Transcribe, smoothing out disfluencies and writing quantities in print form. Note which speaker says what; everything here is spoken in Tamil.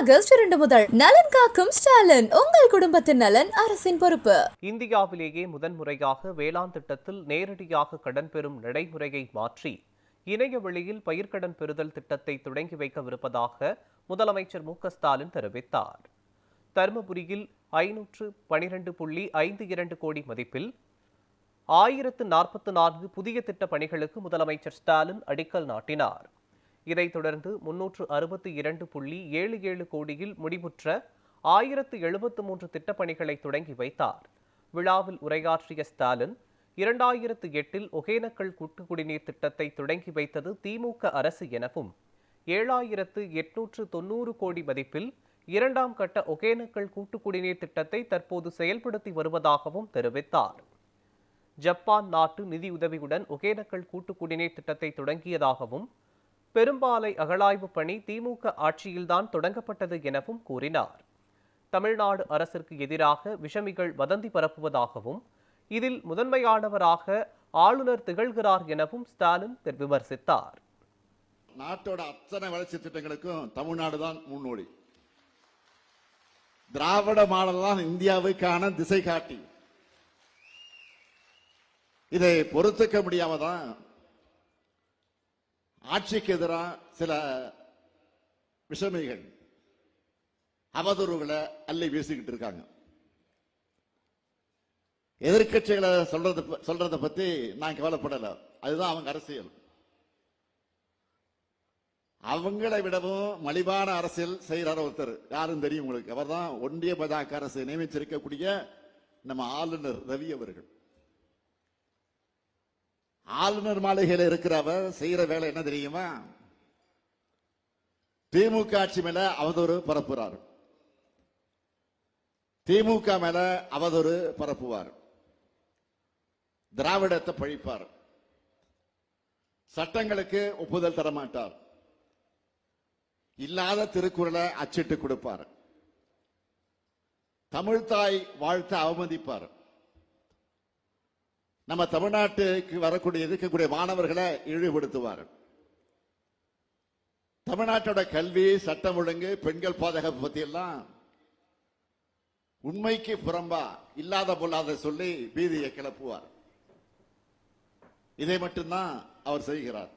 Speaker 1: ஆகஸ்ட் 2 முதல் நலன் காக்கும் ஸ்டாலின், உங்கள் குடும்பத்தின் நலன் அரசின் பொறுப்பு.
Speaker 2: இந்தியாவிலேயே முதன்முறையாக வேளாண் திட்டத்தில் நேரடியாக கடன் பெறும் நடைமுறையை மாற்றி இணைய வழியில் பயிர்க்கடன் பெறுதல் திட்டத்தை தொடங்கி வைக்கவிருப்பதாக முதலமைச்சர் மு.க.ஸ்டாலின் தெரிவித்தார். தருமபுரியில் 512.52 கோடி மதிப்பில் 1044 புதிய திட்ட பணிகளுக்கு முதலமைச்சர் ஸ்டாலின் அடிக்கல் நாட்டினார். இதைத் தொடர்ந்து 362.77 கோடியில் முடிவுற்ற 1073 திட்டப்பணிகளை தொடங்கி வைத்தார். விழாவில் உரையாற்றிய ஸ்டாலின், 2008இல் ஒகேனக்கல் கூட்டு குடிநீர் திட்டத்தை தொடங்கி வைத்தது திமுக அரசு எனவும், 7890 கோடி மதிப்பில் 2ஆம் கட்ட ஒகேனக்கல் கூட்டு குடிநீர் திட்டத்தை தற்போது செயல்படுத்தி வருவதாகவும் தெரிவித்தார். ஜப்பான் நாட்டு நிதியுதவியுடன் ஒகேனக்கல் கூட்டு குடிநீர் திட்டத்தை தொடங்கியதாகவும், பெரும்பாலை அகழாய்வு பணி திமுக ஆட்சியில்தான் தொடங்கப்பட்டது எனவும் கூறினார். தமிழ்நாடு அரசிற்கு எதிராக விஷமிகள் வதந்தி பரப்புவதாகவும், இதில் முதன்மையானவராக ஆளுநர் திகழ்கிறார் எனவும் ஸ்டாலின் விமர்சித்தார்.
Speaker 3: நாட்டோட அத்தனை வளர்ச்சி திட்டங்களுக்கும் தமிழ்நாடு தான் முன்னோடி. திராவிட மாடல் தான் இந்தியாவுக்கான திசை காட்டி. இதை பொறுத்துக்க முடியாமதான் ஆட்சிக்கு எதிராக சில விஷமிகள் அவதூறுகளை அள்ளி வீசிக்கிட்டு இருக்காங்க. எதிர்கட்சிகளை சொல்றத பத்தி நான் கவலைப்படல. அதுதான் அவங்க அரசியல். அவங்களை விடவும் மலிவான அரசியல் செய்யறார் ஒருத்தர், யாரும் தெரியும் உங்களுக்கு. அவர் தான் ஒன்றிய பாஜக அரசு நியமிச்சிருக்கக்கூடிய நம்ம ஆளுநர் ரவி அவர்கள். ஆளுநர் மாளிகையில் இருக்கிறவர் செய்யற வேலை என்ன தெரியுமா? திமுக ஆட்சி மேல அவதூறு பரப்புறார், திமுக மேல அவதூறு பரப்புவார், திராவிடத்தை பழிப்பார், சட்டங்களுக்கு ஒப்புதல் தரமாட்டார், இல்லாத திருக்குறளை அச்சிட்டு கொடுப்பார், தமிழ்தாய் வாழ்த்து அவமதிப்பார், நம்ம தமிழ்நாட்டுக்கு வரக்கூடிய இருக்கக்கூடிய மாணவர்களை இழிவுபடுத்துவார், தமிழ்நாட்டோட கல்வி, சட்டம் ஒழுங்கு, பெண்கள் பாதுகாப்பு பத்தி எல்லாம் உண்மைக்கு புறம்பா இல்லாத பொல்லாத சொல்லி பீதியை கிளப்புவார். இதை மட்டும்தான் அவர் செய்கிறார்.